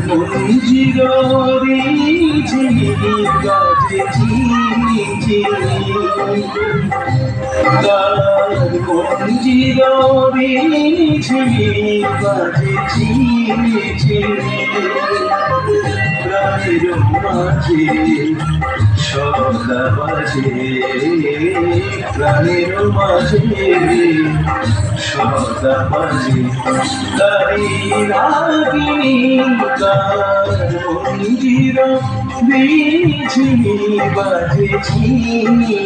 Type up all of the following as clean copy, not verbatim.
মঞ্জিরি ঝিরি বাজে ঝিরি মঞ্জিরি ঝিরি বাজে ঝিরি প্রাণের মাঝে সদা বাজে প্রাণের মাঝে সদা বাজে তারি রাগিনী মঞ্জির ঝিরি বাজে ঝিরি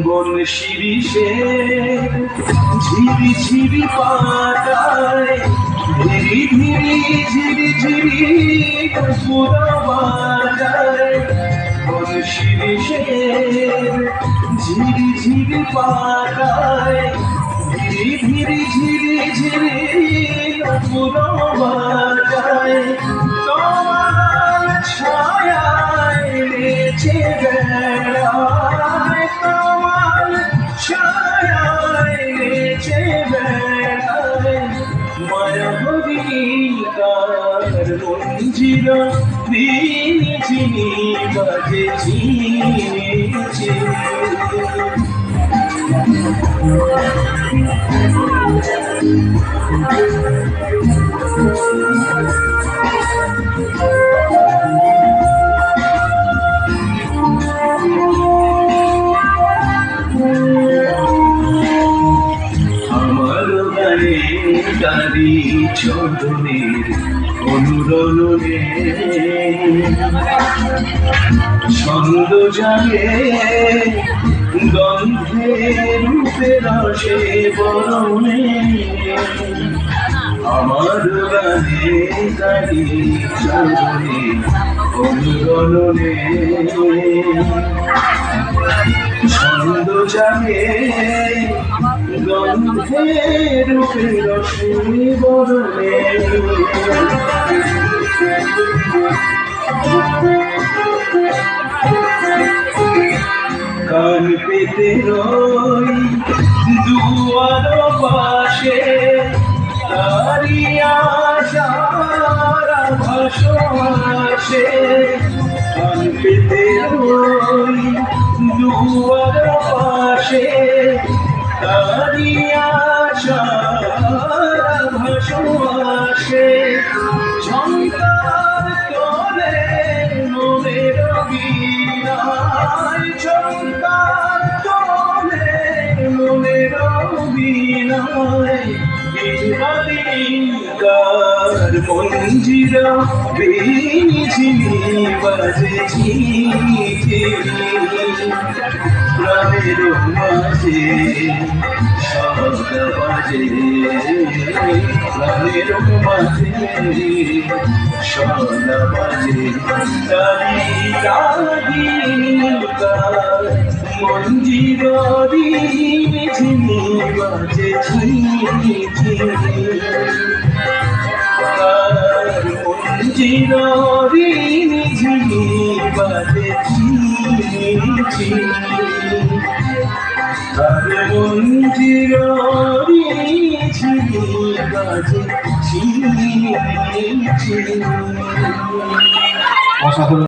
বন শিরিষে ঝিরি ঝিরি পাতায় ধীরি ধীরি ঝিরি ঝিরি পুরা বাজায় বন শিরিষে ঝিরি ঝিরি পাতায় ধীরি ধীরি ঝিরি ঝিরি পুরা বাজায় তোমার ছায়ায় নেচে বেড়ায় তোমার ছায়ায় নেচে বেড়ায় মায়া হরিকার মঞ্জির ঝিনি বাজে ঝিনি তারি চন্দনের অনুরণনে ছন্দ জাগে গন্ধে রূপে রসে বরণে আমার গানে তারি চন্দনের অনুরণনে ছন্দ জাগে গন্ধে রূপে রসে বরণে কান পেতে রই দুয়ার পাশে তারি আশার আভাস আসে কান পেতে রই দুয়ার পাশে তারি আশার আভাস আসে ঝঙ্কার তোলে মনের বীণায় ঝঙ্কার তোলে মনের বীণায় বিবাদিকার মঞ্জির ঝিনি বাজে ঝিনি প্রাণের মাঝে সদা বাজে প্রাণের মাঝে সদা বাজে তারি রাগিনীকার মঞ্জির ঝিনি বাজে ঝিনি মঞ্জির ঝিনি বাজে ঝিনি তার মঞ্জির ঝিনি বাজে ঝিনি।